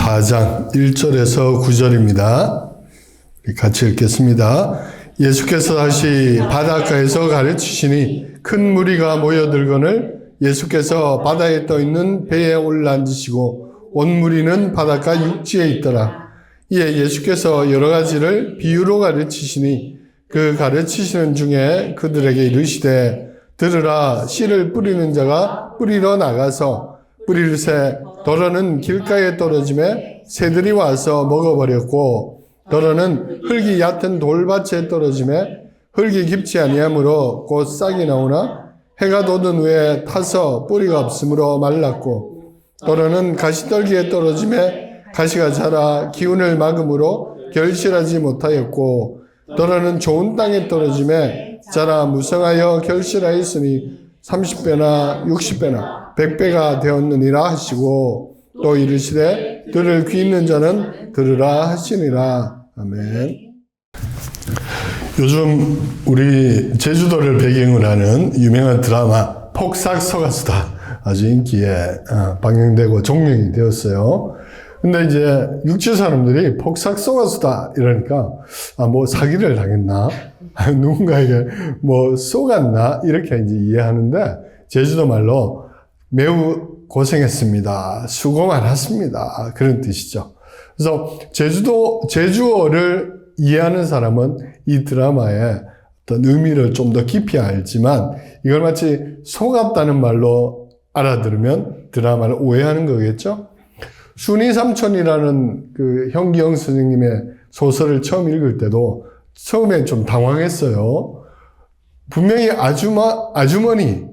4장 1절에서 9절입니다. 같이 읽겠습니다. 예수께서 다시 바닷가에서 가르치시니 큰 무리가 모여들거늘 예수께서 바다에 떠있는 배에 올라앉으시고 온 무리는 바닷가 육지에 있더라. 이에 예수께서 여러 가지를 비유로 가르치시니 그 가르치시는 중에 그들에게 이르시되 들으라. 씨를 뿌리는 자가 뿌리러 나가서 뿌릴새 더러는 길가에 떨어짐에 새들이 와서 먹어버렸고 더러는 흙이 얕은 돌밭에 떨어짐에 흙이 깊지 아니하므로 곧 싹이 나오나 해가 돋은 후에 타서 뿌리가 없으므로 말랐고 더러는 가시떨기에 떨어짐에 가시가 자라 기운을 막음으로 결실하지 못하였고 더러는 좋은 땅에 떨어짐에 자라 무성하여 결실하였으니 30배나 60배나 100배가 되었느니라 하시고 또 이르시되 들을 귀 있는 자는 들으라 하시니라. 아멘. 요즘 우리 제주도를 배경으로 하는 유명한 드라마 폭삭소가수다 아주 인기에 방영되고 종영이 되었어요. 근데 이제 육지 사람들이 폭삭소가수다 이러니까 뭐 사기를 당했나 누군가에게 뭐 쏘갔나 이렇게 이제 이해하는데 제주도 말로 매우 고생했습니다. 수고 많았습니다. 그런 뜻이죠. 그래서 제주어를 이해하는 사람은 이 드라마의 어떤 의미를 좀 더 깊이 알지만 이걸 마치 속았다는 말로 알아들으면 드라마를 오해하는 거겠죠. 순이 삼촌이라는 그 현기영 선생님의 소설을 처음 읽을 때도 처음에 좀 당황했어요. 분명히 아주머니,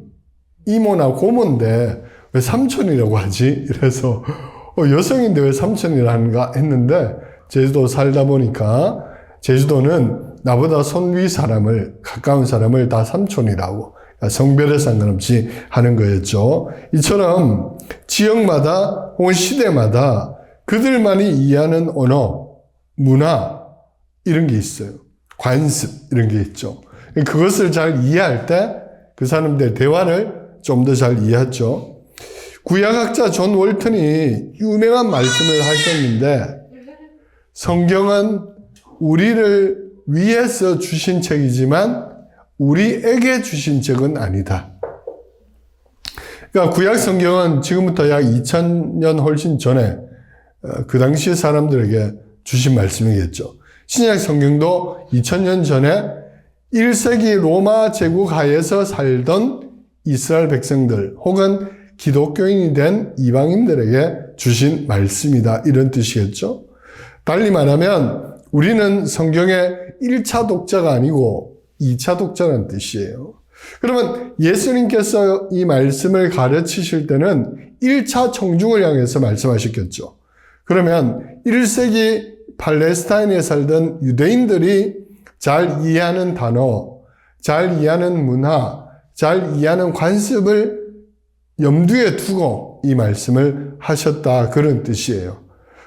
이모나 고모인데 왜 삼촌이라고 하지? 이래서 여성인데 왜 삼촌이라는가 했는데 제주도 살다 보니까 제주도는 나보다 손 위 사람을 가까운 사람을 다 삼촌이라고 성별에 상관없이 하는 거였죠. 이처럼 지역마다 혹은 시대마다 그들만이 이해하는 언어, 문화 이런 게 있어요. 관습 이런 게 있죠. 그것을 잘 이해할 때 그 사람들의 대화를 좀 더 잘 이해하죠. 구약학자 존 월턴이 유명한 말씀을 하셨는데 성경은 우리를 위해서 주신 책이지만 우리에게 주신 책은 아니다. 그러니까 구약 성경은 지금부터 약 2000년 훨씬 전에 그 당시 사람들에게 주신 말씀이겠죠. 신약 성경도 2000년 전에 1세기 로마 제국 하에서 살던 이스라엘 백성들 혹은 기독교인이 된 이방인들에게 주신 말씀이다. 이런 뜻이겠죠. 달리 말하면 우리는 성경의 1차 독자가 아니고 2차 독자라는 뜻이에요. 그러면 예수님께서 이 말씀을 가르치실 때는 1차 청중을 향해서 말씀하셨겠죠. 그러면 1세기 팔레스타인에 살던 유대인들이 잘 이해하는 단어, 잘 이해하는 문화, 잘 이해하는 관습을 염두에 두고 이 말씀을 하셨다. 그런 뜻이에요.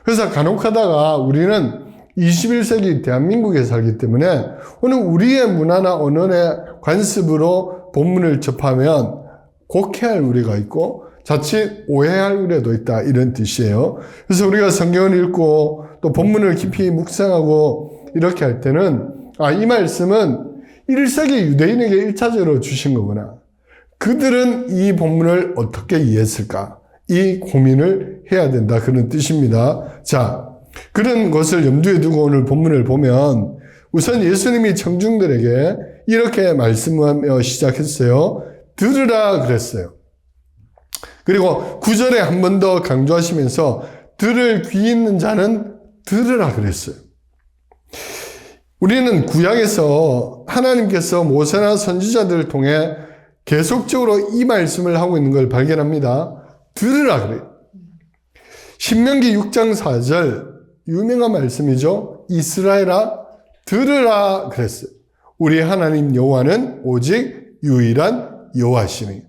그래서 간혹 하다가 우리는 21세기 대한민국에 살기 때문에 오늘 우리의 문화나 언어의 관습으로 본문을 접하면 곡해할 우려가 있고 자칫 오해할 우려도 있다. 이런 뜻이에요. 그래서 우리가 성경을 읽고 또 본문을 깊이 묵상하고 이렇게 할 때는 이 말씀은 1세기 유대인에게 1차적으로 주신 거구나. 그들은 이 본문을 어떻게 이해했을까? 이 고민을 해야 된다. 그런 뜻입니다. 자, 그런 것을 염두에 두고 오늘 본문을 보면 우선 예수님이 청중들에게 이렇게 말씀하며 시작했어요. 들으라 그랬어요. 그리고 9절에 한 번 더 강조하시면서 들을 귀 있는 자는 들으라 그랬어요. 우리는 구약에서 하나님께서 모세나 선지자들을 통해 계속적으로 이 말씀을 하고 있는 걸 발견합니다. 들으라 그래요. 신명기 6장 4절 유명한 말씀이죠. 이스라엘아 들으라 그랬어요. 우리 하나님 여호와는 오직 유일한 여호와시니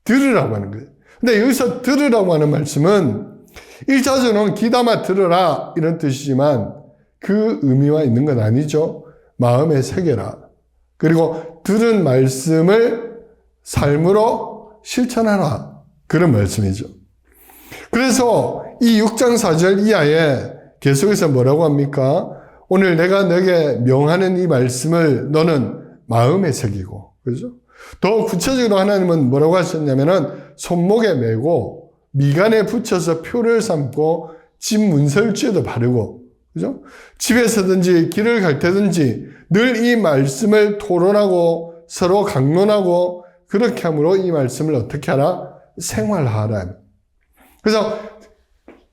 들으라고 하는 거예요. 근데 여기서 들으라고 하는 말씀은 1차적으로는 귀담아 들으라 이런 뜻이지만 그 의미와 있는 건 아니죠. 마음에 새겨라. 그리고 들은 말씀을 삶으로 실천하라. 그런 말씀이죠. 그래서 이 6장 4절 이하에 계속해서 뭐라고 합니까? 오늘 내가 너에게 명하는 이 말씀을 너는 마음에 새기고, 그죠? 더 구체적으로 하나님은 뭐라고 하셨냐면은 손목에 메고 미간에 붙여서 표를 삼고 집 문설주에도 바르고, 그죠? 집에서든지 길을 갈 때든지 늘 이 말씀을 토론하고 서로 강론하고 그렇게 함으로 이 말씀을 어떻게 하라? 생활하라. 그래서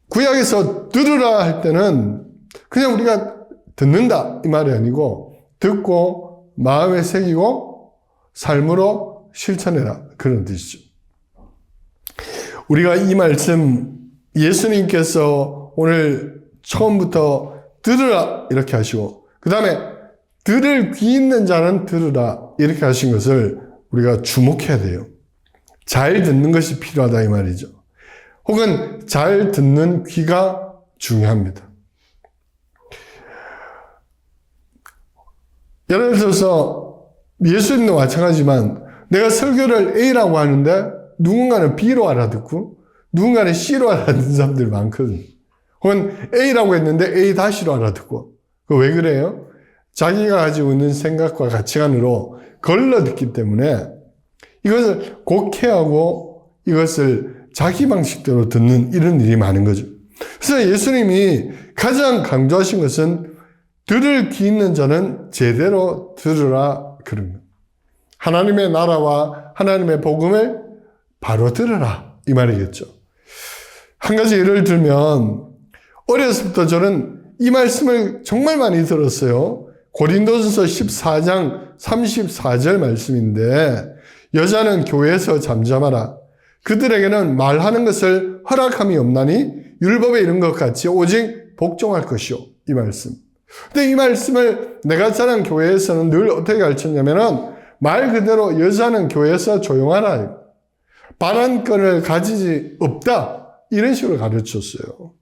구약에서 들으라 할 때는 그냥 우리가 듣는다 이 말이 아니고 듣고 마음에 새기고 삶으로 실천해라 그런 뜻이죠. 우리가 이 말씀 예수님께서 오늘 처음부터 들으라 이렇게 하시고 그 다음에 들을 귀 있는 자는 들으라 이렇게 하신 것을 우리가 주목해야 돼요. 잘 듣는 것이 필요하다 이 말이죠. 혹은 잘 듣는 귀가 중요합니다. 예를 들어서 예수님도 마찬가지지만 내가 설교를 A라고 하는데 누군가는 B로 알아듣고 누군가는 C로 알아듣는 사람들이 많거든요. 혹은 A라고 했는데 A-로 알아듣고. 그 왜 그래요? 자기가 가지고 있는 생각과 가치관으로 걸러듣기 때문에 이것을 곡해하고 이것을 자기 방식대로 듣는 이런 일이 많은 거죠. 그래서 예수님이 가장 강조하신 것은 들을 귀 있는 자는 제대로 들으라 그런 거예요. 하나님의 나라와 하나님의 복음을 바로 들으라 이 말이겠죠. 한 가지 예를 들면 어렸을 때부터 저는 이 말씀을 정말 많이 들었어요. 고린도전서 14장 34절 말씀인데 여자는 교회에서 잠잠하라. 그들에게는 말하는 것을 허락함이 없나니 율법에 이른 것 같이 오직 복종할 것이요. 이 말씀. 근데 이 말씀을 내가 자란 교회에서는 늘 어떻게 가르쳤냐면은 말 그대로 여자는 교회에서 조용하라. 발언권을 가지지 없다. 이런 식으로 가르쳤어요.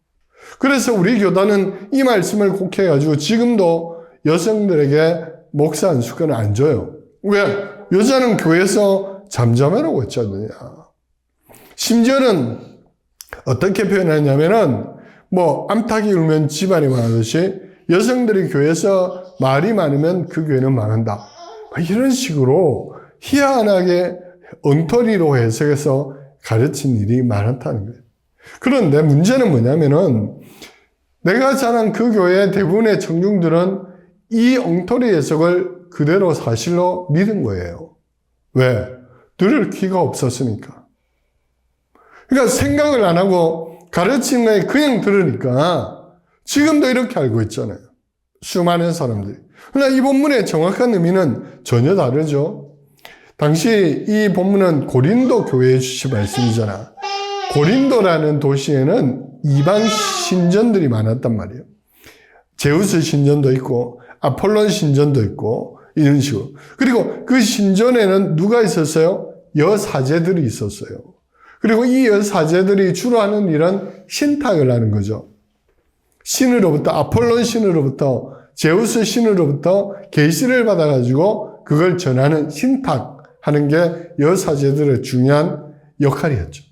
그래서 우리 교단은 이 말씀을 곡해가지고 지금도 여성들에게 목사 안수권을 안 줘요. 왜? 여자는 교회에서 잠잠하라고 했지 않느냐. 심지어는 어떻게 표현하냐면은 암탉이 울면 집안이 망하듯이 여성들이 교회에서 말이 많으면 그 교회는 망한다. 이런 식으로 희한하게 엉터리로 해석해서 가르친 일이 많았다는 거예요. 그런데 문제는 뭐냐면은 내가 자란 그 교회의 대부분의 청중들은 이 엉터리 해석을 그대로 사실로 믿은 거예요. 왜? 들을 귀가 없었으니까. 그러니까 생각을 안 하고 가르치는 거에 그냥 들으니까 지금도 이렇게 알고 있잖아요. 수많은 사람들이. 그러나 이 본문의 정확한 의미는 전혀 다르죠. 당시 이 본문은 고린도 교회에 주신 말씀이잖아. 고린도라는 도시에는 이방 신전들이 많았단 말이에요. 제우스 신전도 있고 아폴론 신전도 있고 이런 식으로. 그리고 그 신전에는 누가 있었어요? 여사제들이 있었어요. 그리고 이 여사제들이 주로 하는 일은 신탁을 하는 거죠. 신으로부터 아폴론 신으로부터 제우스 신으로부터 계시를 받아가지고 그걸 전하는 신탁하는 게 여사제들의 중요한 역할이었죠.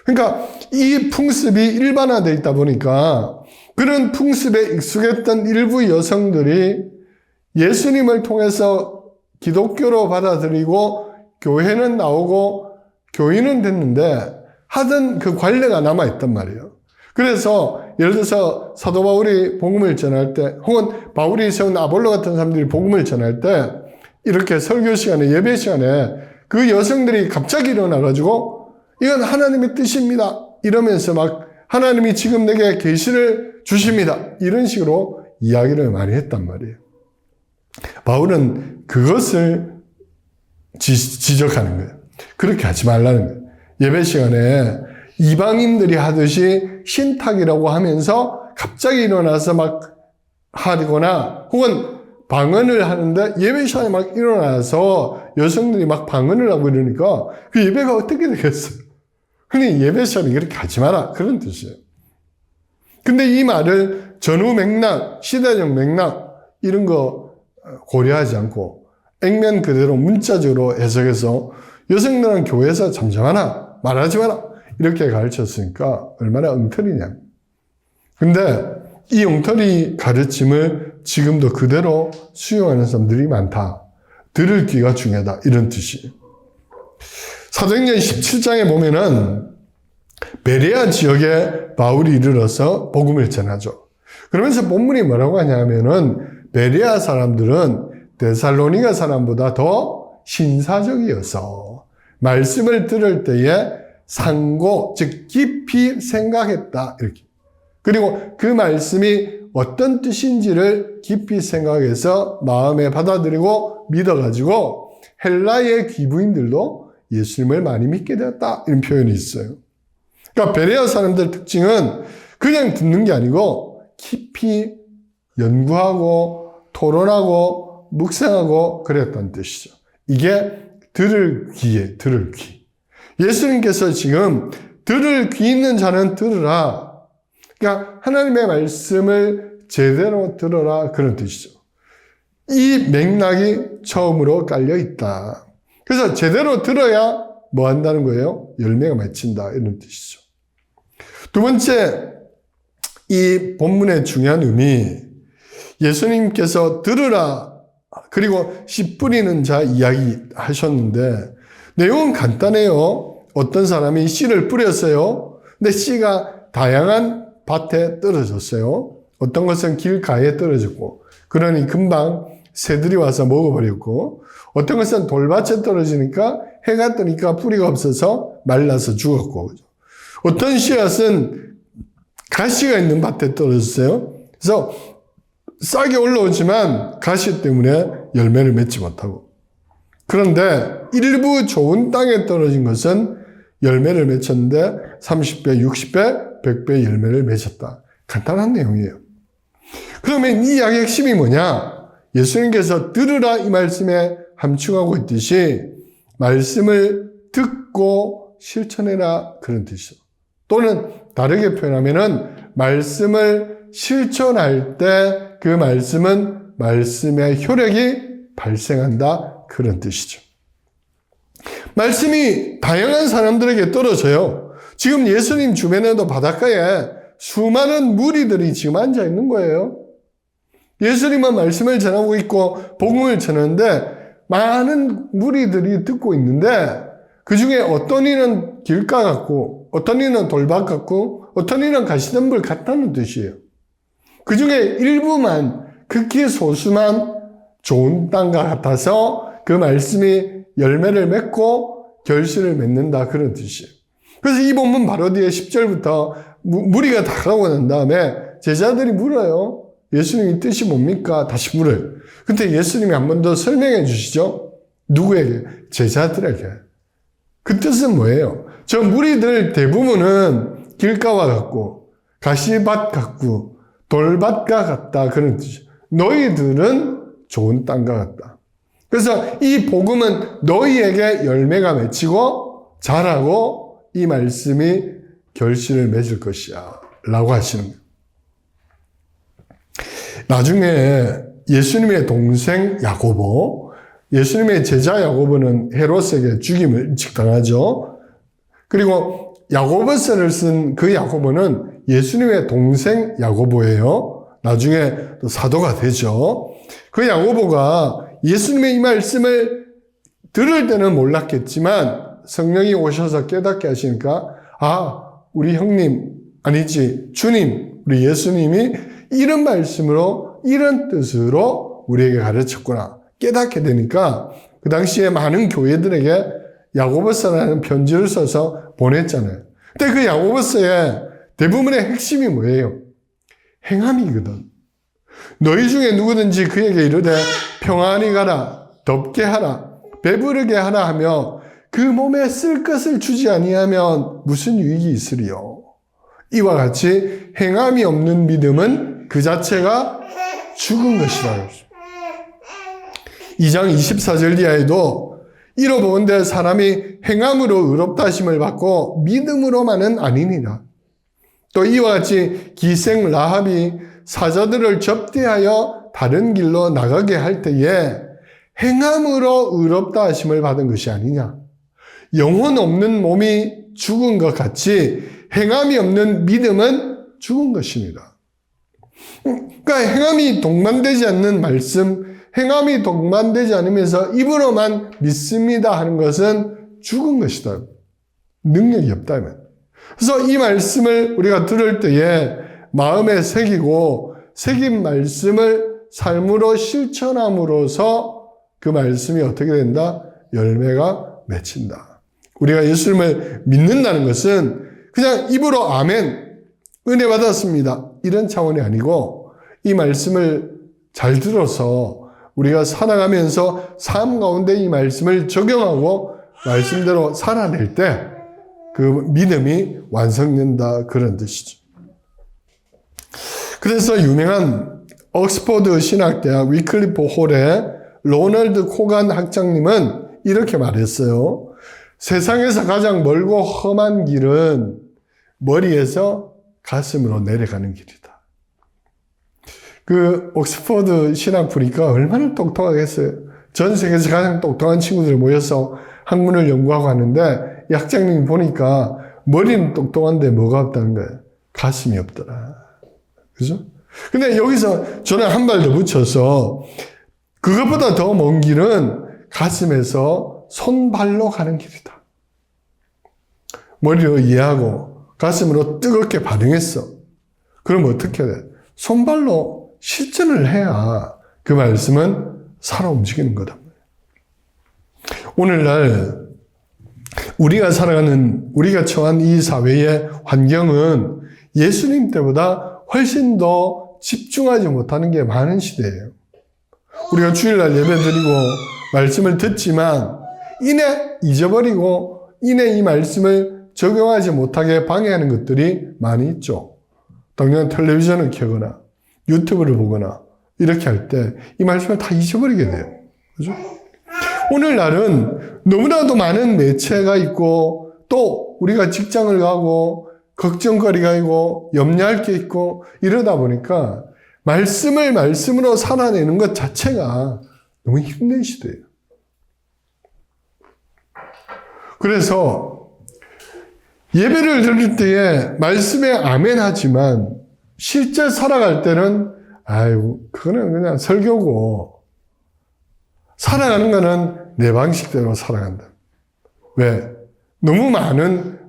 그러니까 이 풍습이 일반화되어 있다 보니까 그런 풍습에 익숙했던 일부 여성들이 예수님을 통해서 기독교로 받아들이고 교회는 나오고 교인은 됐는데 하던 그 관례가 남아있단 말이에요. 그래서 예를 들어서 사도 바울이 복음을 전할 때 혹은 바울이 세운 아볼로 같은 사람들이 복음을 전할 때 이렇게 설교 시간에 예배 시간에 그 여성들이 갑자기 일어나가지고 이건 하나님의 뜻입니다 이러면서 막 하나님이 지금 내게 계시를 주십니다 이런 식으로 이야기를 많이 했단 말이에요. 바울은 그것을 지적하는 거예요. 그렇게 하지 말라는 거예요. 예배 시간에 이방인들이 하듯이 신탁이라고 하면서 갑자기 일어나서 막 하거나 혹은 방언을 하는데 예배 시간에 막 일어나서 여성들이 막 방언을 하고 이러니까 그 예배가 어떻게 되겠어요? 그러니 예배 시간에 그렇게 하지 마라 그런 뜻이에요. 근데 이 말을 전후 맥락, 시대적 맥락 이런 거 고려하지 않고 액면 그대로 문자적으로 해석해서 여성들은 교회에서 잠잠하라 말하지 마라 이렇게 가르쳤으니까 얼마나 엉터리냐. 근데 이 엉터리 가르침을 지금도 그대로 수용하는 사람들이 많다. 들을 귀가 중요하다. 이런 뜻이에요. 사도행전 17장에 보면은 베레아 지역에 바울이 이르러서 복음을 전하죠. 그러면서 본문이 뭐라고 하냐면은 베레아 사람들은 데살로니가 사람보다 더 신사적이어서 말씀을 들을 때에 상고, 즉 깊이 생각했다. 이렇게. 그리고 그 말씀이 어떤 뜻인지를 깊이 생각해서 마음에 받아들이고 믿어가지고 헬라의 귀부인들도 예수님을 많이 믿게 되었다. 이런 표현이 있어요. 그러니까 베레아 사람들 특징은 그냥 듣는 게 아니고 깊이 연구하고 토론하고 묵상하고 그랬다는 뜻이죠. 이게 들을 귀에 들을 귀. 예수님께서 지금 들을 귀 있는 자는 들으라. 그러니까 하나님의 말씀을 제대로 들어라 그런 뜻이죠. 이 맥락이 처음으로 깔려 있다. 그래서 제대로 들어야 뭐 한다는 거예요? 열매가 맺힌다 이런 뜻이죠. 두 번째, 이 본문의 중요한 의미, 예수님께서 들으라 그리고 씨 뿌리는 자 이야기 하셨는데 내용은 간단해요. 어떤 사람이 씨를 뿌렸어요. 근데 씨가 다양한 밭에 떨어졌어요. 어떤 것은 길가에 떨어졌고 그러니 금방 새들이 와서 먹어버렸고 어떤 것은 돌밭에 떨어지니까 해가 뜨니까 뿌리가 없어서 말라서 죽었고 어떤 씨앗은 가시가 있는 밭에 떨어졌어요. 그래서 싹이 올라오지만 가시 때문에 열매를 맺지 못하고 그런데 일부 좋은 땅에 떨어진 것은 열매를 맺혔는데 30배, 60배, 100배 열매를 맺었다. 간단한 내용이에요. 그러면 이 이야기의 핵심이 뭐냐? 예수님께서 들으라 이 말씀에 함축하고 있듯이 말씀을 듣고 실천해라 그런 뜻이죠. 또는 다르게 표현하면은 말씀을 실천할 때 그 말씀은 말씀의 효력이 발생한다 그런 뜻이죠. 말씀이 다양한 사람들에게 떨어져요. 지금 예수님 주변에도 바닷가에 수많은 무리들이 지금 앉아 있는 거예요. 예수님은 말씀을 전하고 있고 복음을 전하는데 많은 무리들이 듣고 있는데 그 중에 어떤 이는 길가 같고 어떤 이는 돌밭 같고 어떤 이는 가시덤불 같다는 뜻이에요. 그 중에 일부만 극히 소수만 좋은 땅과 같아서 그 말씀이 열매를 맺고 결실을 맺는다 그런 뜻이에요. 그래서 이 본문 바로 뒤에 10절부터 무리가 다 가고 난 다음에 제자들이 물어요. 예수님의 뜻이 뭡니까? 다시 물어요. 근데 예수님이 한 번 더 설명해 주시죠. 누구에게? 제자들에게. 그 뜻은 뭐예요? 저 무리들 대부분은 길가와 같고 가시밭 같고 돌밭과 같다 그런 뜻이에요. 너희들은 좋은 땅과 같다. 그래서 이 복음은 너희에게 열매가 맺히고 자라고 이 말씀이 결실을 맺을 것이야 라고 하시는 거예요. 나중에 예수님의 동생 야고보, 예수님의 제자 야고보는 헤롯에게 죽임을 직당하죠. 그리고 야고보서를 쓴 그 야고보는 예수님의 동생 야고보예요. 나중에 또 사도가 되죠. 그 야고보가 예수님의 이 말씀을 들을 때는 몰랐겠지만 성령이 오셔서 깨닫게 하시니까 우리 형님 아니지 주님 우리 예수님이 이런 말씀으로 이런 뜻으로 우리에게 가르쳤구나 깨닫게 되니까 그 당시에 많은 교회들에게 야고보서라는 편지를 써서 보냈잖아요. 근데 그 야고보서의 대부분의 핵심이 뭐예요? 행함이거든. 너희 중에 누구든지 그에게 이르되 평안히 가라, 덥게 하라, 배부르게 하라 하며 그 몸에 쓸 것을 주지 아니하면 무슨 유익이 있으리요? 이와 같이 행함이 없는 믿음은 그 자체가 죽은 것이라. 2장 24절 이하에도 이로보건대 사람이 행함으로 의롭다 하심을 받고 믿음으로만은 아니니라. 또 이와 같이 기생 라합이 사자들을 접대하여 다른 길로 나가게 할 때에 행함으로 의롭다 하심을 받은 것이 아니냐. 영혼 없는 몸이 죽은 것 같이 행함이 없는 믿음은 죽은 것입니다. 그러니까 행함이 동반되지 않는 말씀, 행함이 동반되지 않으면서 입으로만 믿습니다 하는 것은 죽은 것이다. 능력이 없다면. 그래서 이 말씀을 우리가 들을 때에 마음에 새기고 새긴 말씀을 삶으로 실천함으로써 그 말씀이 어떻게 된다? 열매가 맺힌다. 우리가 예수님을 믿는다는 것은 그냥 입으로 아멘, 은혜 받았습니다, 이런 차원이 아니고 이 말씀을 잘 들어서 우리가 살아가면서 삶 가운데 이 말씀을 적용하고 말씀대로 살아낼 때 그 믿음이 완성된다, 그런 뜻이죠. 그래서 유명한 옥스퍼드 신학대학 위클리프 홀의 로널드 코간 학장님은 이렇게 말했어요. 세상에서 가장 멀고 험한 길은 머리에서 가슴으로 내려가는 길이다. 그 옥스퍼드 신학 보니까 얼마나 똑똑하겠어요. 전 세계에서 가장 똑똑한 친구들이 모여서 학문을 연구하고 하는데 이 학장님이 보니까 머리는 똑똑한데 뭐가 없다는 거예요? 가슴이 없더라. 그죠? 근데 여기서 저는 한 발 더 붙여서 그것보다 더 먼 길은 가슴에서 손발로 가는 길이다. 머리로 이해하고 가슴으로 뜨겁게 반응했어. 그럼 어떻게 돼? 손발로 실천을 해야 그 말씀은 살아 움직이는 거다. 오늘날 우리가 살아가는, 우리가 처한 이 사회의 환경은 예수님 때보다 훨씬 더 집중하지 못하는 게 많은 시대예요. 우리가 주일날 예배 드리고 말씀을 듣지만 이내 잊어버리고 이내 이 말씀을 적용하지 못하게 방해하는 것들이 많이 있죠. 당장 텔레비전을 켜거나 유튜브를 보거나 이렇게 할 때 이 말씀을 다 잊어버리게 돼요. 그죠? 오늘날은 너무나도 많은 매체가 있고 또 우리가 직장을 가고 걱정거리가 있고 염려할 게 있고 이러다 보니까 말씀을 말씀으로 살아내는 것 자체가 너무 힘든 시대예요. 그래서 예배를 드릴 때에 말씀에 아멘 하지만 실제 살아갈 때는 아유, 그거는 그냥 설교고 살아가는 거는 내 방식대로 살아간다. 왜? 너무 많은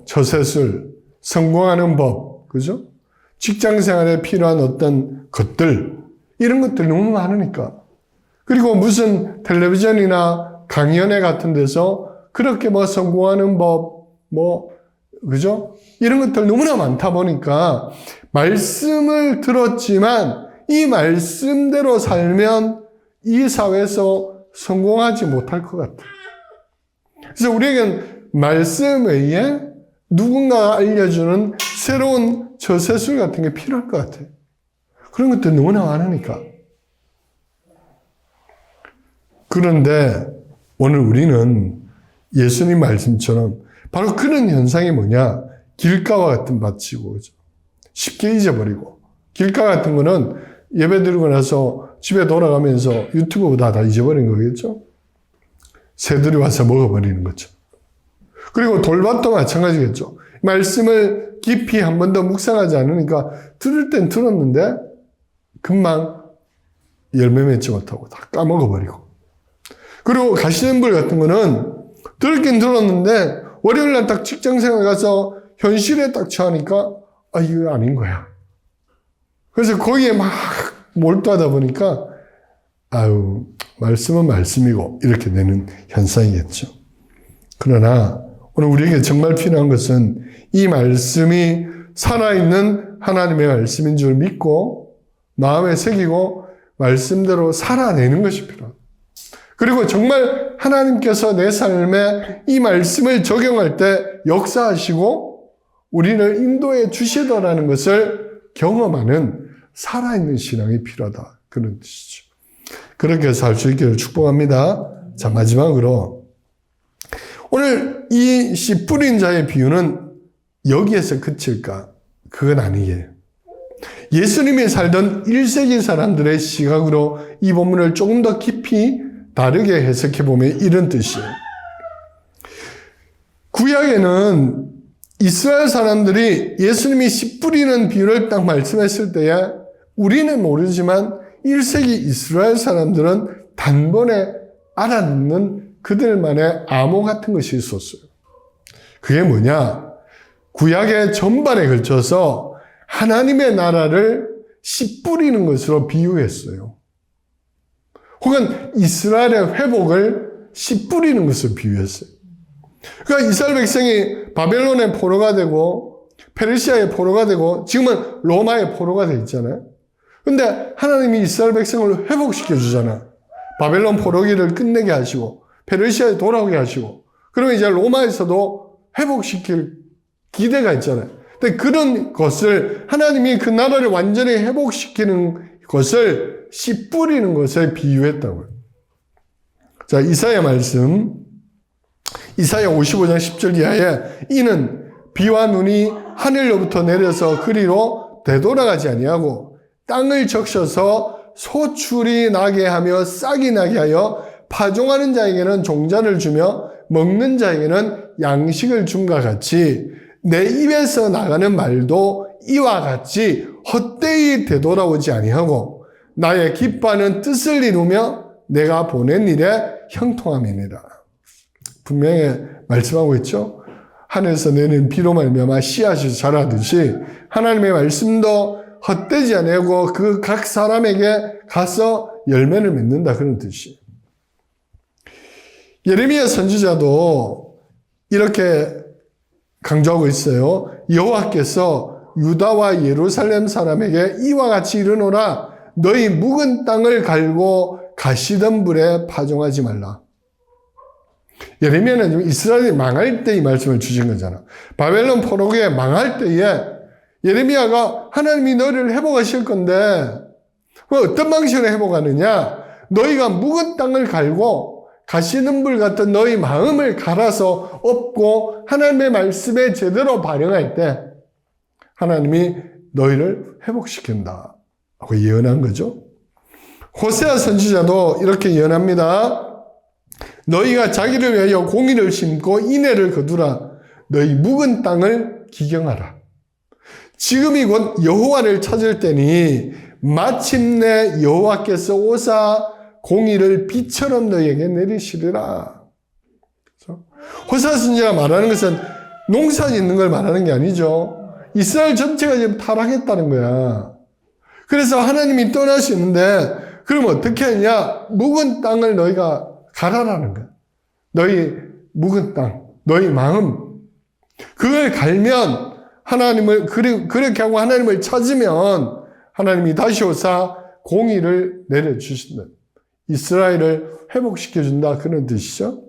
처세술, 성공하는 법, 그죠? 직장 생활에 필요한 어떤 것들, 이런 것들이 너무 많으니까. 그리고 무슨 텔레비전이나 강연회 같은 데서 그렇게 성공하는 법, 그죠? 이런 것들 너무나 많다 보니까 말씀을 들었지만 이 말씀대로 살면 이 사회에서 성공하지 못할 것 같아. 그래서 우리에겐 말씀 외에 누군가가 알려주는 새로운 저세술 같은 게 필요할 것 같아. 그런 것들이 너무나 많으니까. 그런데 오늘 우리는 예수님 말씀처럼 바로 그런 현상이 뭐냐? 길가와 같은 밭이고, 그죠? 쉽게 잊어버리고. 길가 같은 거는 예배 드리고 나서 집에 돌아가면서 유튜브 다 잊어버린 거겠죠? 새들이 와서 먹어버리는 거죠. 그리고 돌밭도 마찬가지겠죠. 말씀을 깊이 한 번 더 묵상하지 않으니까 들을 땐 들었는데 금방 열매 맺지 못하고 다 까먹어버리고. 그리고 가시덤불 같은 거는 들었긴 들었는데 월요일날 딱 직장생활 가서 현실에 딱 처하니까 이거 아닌 거야. 그래서 거기에 막 몰두하다 보니까 말씀은 말씀이고 이렇게 되는 현상이겠죠. 그러나 오늘 우리에게 정말 필요한 것은 이 말씀이 살아있는 하나님의 말씀인 줄 믿고 마음에 새기고 말씀대로 살아내는 것이 필요합니다. 그리고 정말 하나님께서 내 삶에 이 말씀을 적용할 때 역사하시고 우리를 인도해 주시더라는 것을 경험하는 살아있는 신앙이 필요하다. 그런 뜻이죠. 그렇게 살 수 있기를 축복합니다. 자, 마지막으로 오늘 이 씨 뿌린 자의 비유는 여기에서 그칠까? 그건 아니에요. 예수님이 살던 1세기 사람들의 시각으로 이 본문을 조금 더 깊이 다르게 해석해 보면 이런 뜻이에요. 구약에는 이스라엘 사람들이 예수님이 씨 뿌리는 비유를 딱 말씀했을 때에 우리는 모르지만 1세기 이스라엘 사람들은 단번에 알아듣는 그들만의 암호 같은 것이 있었어요. 그게 뭐냐? 구약의 전반에 걸쳐서 하나님의 나라를 씨 뿌리는 것으로 비유했어요. 혹은 이스라엘의 회복을 씨 뿌리는 것으로 비유했어요. 그러니까 이스라엘 백성이 바벨론의 포로가 되고 페르시아의 포로가 되고 지금은 로마의 포로가 돼 있잖아요. 근데 하나님이 이스라엘 백성을 회복시켜 주잖아. 바벨론 포로기를 끝내게 하시고 페르시아에 돌아오게 하시고 그러면 이제 로마에서도 회복시킬 기대가 있잖아요. 근데 그런 것을 하나님이 그 나라를 완전히 회복시키는 것을 씨 뿌리는 것에 비유했다고요. 자, 이사야 말씀 이사야 55장 10절 이하에 이는 비와 눈이 하늘로부터 내려서 그리로 되돌아가지 아니하고 땅을 적셔서 소출이 나게 하며 싹이 나게 하여 파종하는 자에게는 종자를 주며 먹는 자에게는 양식을 줌과 같이 내 입에서 나가는 말도 이와 같이 헛되이 되돌아오지 아니하고 나의 기뻐하는 뜻을 이루며 내가 보낸 일에 형통함이니라. 분명히 말씀하고 있죠. 하늘에서 내리는 비로 말미암아 씨앗이 자라듯이 하나님의 말씀도 헛되지 아니하고 그 각 사람에게 가서 열매를 맺는다 그런 뜻이에요. 예레미야 선지자도 이렇게 강조하고 있어요. 여호와께서 유다와 예루살렘 사람에게 이와 같이 이르노라 너희 묵은 땅을 갈고 가시던 불에 파종하지 말라. 예레미야는 이스라엘이 망할 때 이 말씀을 주신 거잖아. 바벨론 포로기에 망할 때에 예레미야가 하나님이 너희를 회복하실 건데 어떤 방식으로 회복하느냐? 너희가 묵은 땅을 갈고 가시는 불 같은 너희 마음을 갈아서 업고 하나님의 말씀에 제대로 반응할 때 하나님이 너희를 회복시킨다 하고 예언한 거죠. 호세아 선지자도 이렇게 예언합니다. 너희가 자기를 위하여 공의를 심고 인애를 거두라. 너희 묵은 땅을 기경하라. 지금이 곧 여호와를 찾을 때니 마침내 여호와께서 오사 공의를 비처럼 너희에게 내리시리라. 그렇죠? 호세아 선지자가 말하는 것은 농사 짓는 걸 말하는 게 아니죠. 이스라엘 전체가 지금 타락했다는 거야. 그래서 하나님이 떠나시는데 그럼 어떻게 하냐? 묵은 땅을 너희가 가라라는 거야. 너희 묵은 땅, 너희 마음. 그걸 갈면 하나님을, 그렇게 하고 하나님을 찾으면 하나님이 다시 오사 공의를 내려주신다. 이스라엘을 회복시켜준다. 그런 뜻이죠.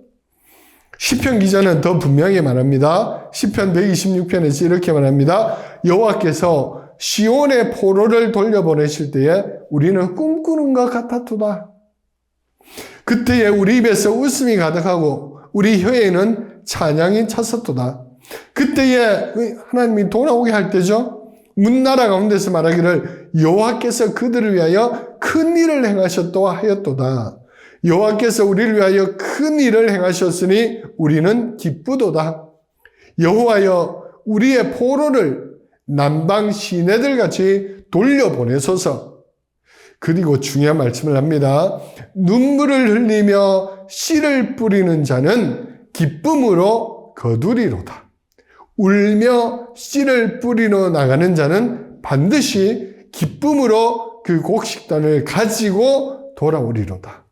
시편 기자는 더 분명히 말합니다. 시편 126편에서 이렇게 말합니다. 여호와께서 시온의 포로를 돌려보내실 때에 우리는 꿈꾸는 것 같았도다. 그때에 우리 입에서 웃음이 가득하고 우리 혀에는 찬양이 찼었도다. 그때에 하나님이 돌아오게 할 때죠. 문나라 가운데서 말하기를 여호와께서 그들을 위하여 큰 일을 행하셨도다 하였도다. 여호와께서 우리를 위하여 큰 일을 행하셨으니 우리는 기쁘도다. 여호와여 우리의 포로를 남방 시내들 같이 돌려보내소서. 그리고 중요한 말씀을 합니다. 눈물을 흘리며 씨를 뿌리는 자는 기쁨으로 거두리로다. 울며 씨를 뿌리러 나가는 자는 반드시 기쁨으로 그 곡식단을 가지고 돌아오리로다.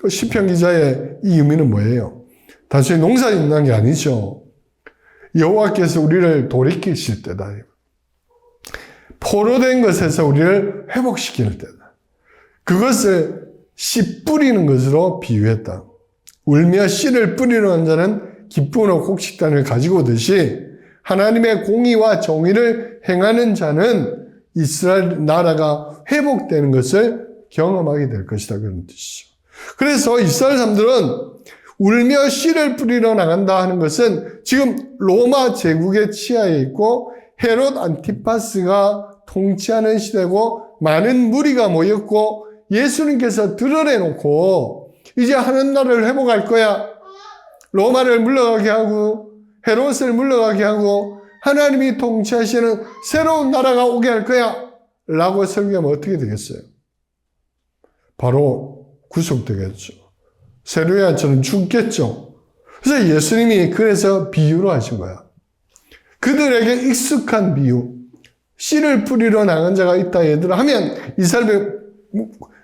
시편 기자의 이 의미는 뭐예요? 단순히 농사 짓는 게 아니죠. 여호와께서 우리를 돌이키실 때다. 포로된 것에서 우리를 회복시키는 때다. 그것을 씨 뿌리는 것으로 비유했다. 울며 씨를 뿌리러 간 자는 기쁨으로 곡식단을 가지고 오듯이 하나님의 공의와 정의를 행하는 자는 이스라엘 나라가 회복되는 것을 경험하게 될 것이다. 그런 뜻이죠. 그래서 이스라엘 사람들은 울며 씨를 뿌리러 나간다 하는 것은 지금 로마 제국의 치하에 있고 헤롯 안티파스가 통치하는 시대고 많은 무리가 모였고 예수님께서 드러내놓고 이제 하는 나라를 회복할 거야. 로마를 물러가게 하고 헤롯을 물러가게 하고 하나님이 통치하시는 새로운 나라가 오게 할 거야 라고 설교하면 어떻게 되겠어요? 바로 구속되겠죠. 세례요한처럼 죽겠죠. 그래서 예수님이 그래서 비유로 하신 거야. 그들에게 익숙한 비유. 씨를 뿌리러 나간 자가 있다 얘들아 하면 이 사람이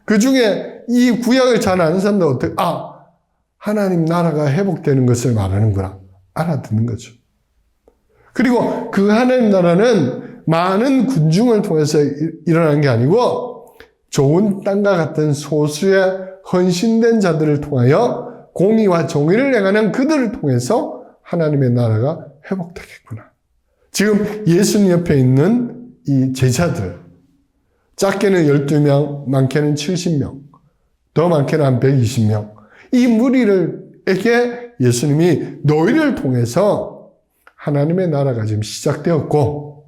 그 중에 이 구약을 잘 아는 사람들 어떻게 하나님 나라가 회복되는 것을 말하는구나 알아듣는 거죠. 그리고 그 하나님 나라는 많은 군중을 통해서 일어나는 게 아니고 좋은 땅과 같은 소수의 헌신된 자들을 통하여 공의와 정의를 행하는 그들을 통해서 하나님의 나라가 회복되겠구나. 지금 예수님 옆에 있는 이 제자들, 작게는 12명, 많게는 70명, 더 많게는 한 120명. 이 무리에게 예수님이 너희를 통해서 하나님의 나라가 지금 시작되었고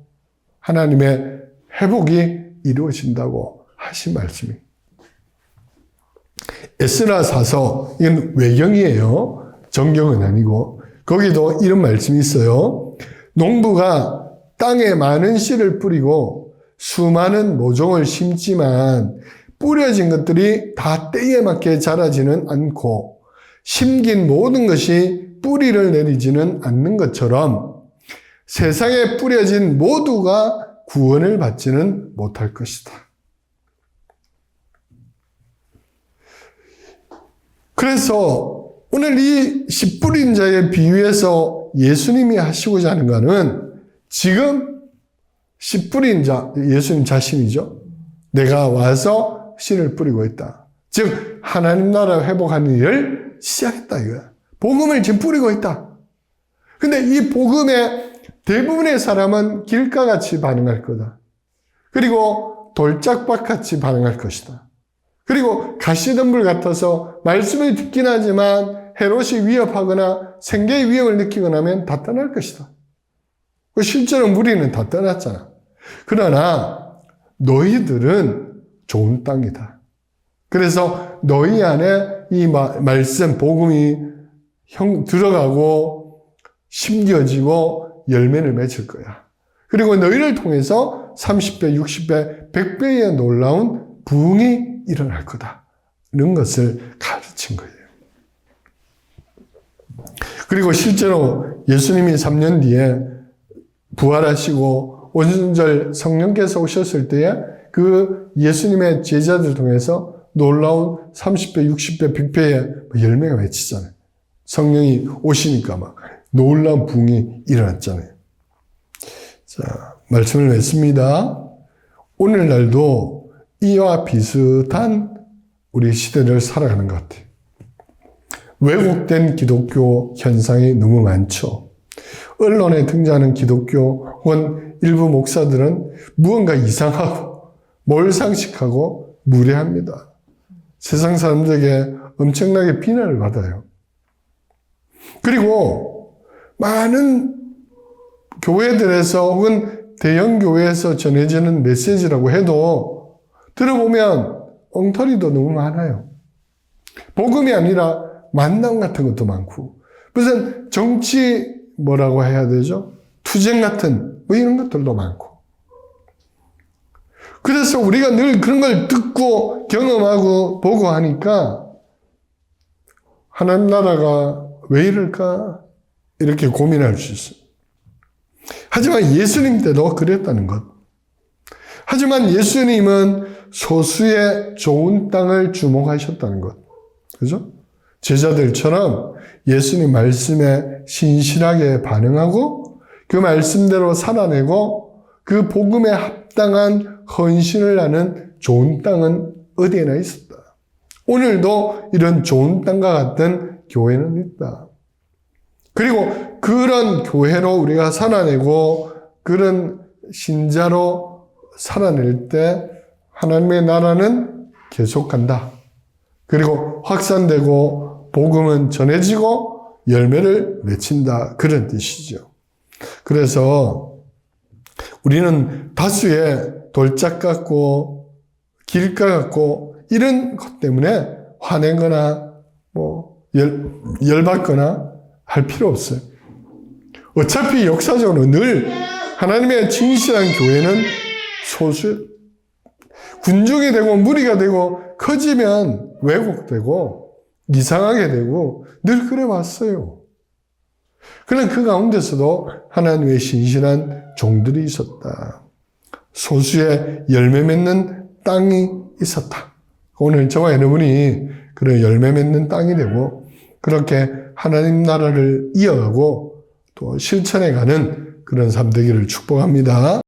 하나님의 회복이 이루어진다고 하신 말씀이. 에스라사서, 이건 외경이에요. 정경은 아니고. 거기도 이런 말씀이 있어요. 농부가 땅에 많은 씨를 뿌리고 수많은 모종을 심지만 뿌려진 것들이 다 때에 맞게 자라지는 않고 심긴 모든 것이 뿌리를 내리지는 않는 것처럼 세상에 뿌려진 모두가 구원을 받지는 못할 것이다. 그래서 오늘 이 씨 뿌린 자의 비유에서 예수님이 하시고자 하는 것은 지금 씨 뿌린 자, 예수님 자신이죠. 내가 와서 씨를 뿌리고 있다. 즉 하나님 나라 회복하는 일을 시작했다 이거야. 복음을 지금 뿌리고 있다. 근데 이 복음의 대부분의 사람은 길가같이 반응할 거다. 그리고 돌짝밭같이 반응할 것이다. 그리고 가시덤불 같아서 말씀을 듣긴 하지만 헤롯이 위협하거나 생계의 위협을 느끼거나 하면 다 떠날 것이다. 실제로 무리는 다 떠났잖아. 그러나 너희들은 좋은 땅이다. 그래서 너희 안에 이 말씀, 복음이 들어가고 심겨지고 열매를 맺을 거야. 그리고 너희를 통해서 30배, 60배, 100배의 놀라운 부흥이 일어날 거다. 이런 것을 가르친 거예요. 그리고 실제로 예수님이 3년 뒤에 부활하시고 오순절 성령께서 오셨을 때에 그 예수님의 제자들 통해서 놀라운 30배, 60배, 100배의 열매가 맺히잖아요. 성령이 오시니까 막 놀라운 부흥이 일어났잖아요. 자, 말씀을 맺습니다. 오늘날도 이와 비슷한 우리 시대를 살아가는 것 같아요. 왜곡된 기독교 현상이 너무 많죠. 언론에 등장하는 기독교 혹은 일부 목사들은 무언가 이상하고 몰상식하고 무례합니다. 세상 사람들에게 엄청나게 비난을 받아요. 그리고 많은 교회들에서 혹은 대형 교회에서 전해지는 메시지라고 해도 들어보면 엉터리도 너무 많아요. 복음이 아니라 만남 같은 것도 많고 무슨 정치 뭐라고 해야 되죠? 투쟁 같은 뭐 이런 것들도 많고. 그래서 우리가 늘 그런 걸 듣고 경험하고 보고 하니까 하나님 나라가 왜 이럴까? 이렇게 고민할 수 있어요. 하지만 예수님 때도 그랬다는 것. 하지만 예수님은 소수의 좋은 땅을 주목하셨다는 것. 그죠? 제자들처럼 예수님 말씀에 신실하게 반응하고 그 말씀대로 살아내고 그 복음에 합당한 헌신을 하는 좋은 땅은 어디에나 있었다. 오늘도 이런 좋은 땅과 같은 교회는 있다. 그리고 그런 교회로 우리가 살아내고 그런 신자로 살아낼 때 하나님의 나라는 계속간다. 그리고 확산되고 복음은 전해지고 열매를 맺힌다. 그런 뜻이죠. 그래서 우리는 다수의 돌짝 같고 길가 같고 이런 것 때문에 화내거나 뭐 열받거나 할 필요 없어요. 어차피 역사적으로 늘 하나님의 진실한 교회는 소수, 군중이 되고 무리가 되고 커지면 왜곡되고 이상하게 되고 늘 그래 왔어요. 그러나 그 가운데서도 하나님의 신실한 종들이 있었다. 소수의 열매 맺는 땅이 있었다. 오늘 저와 여러분이 그런 열매 맺는 땅이 되고 그렇게 하나님 나라를 이어가고 또 실천해가는 그런 삶 되기를 축복합니다.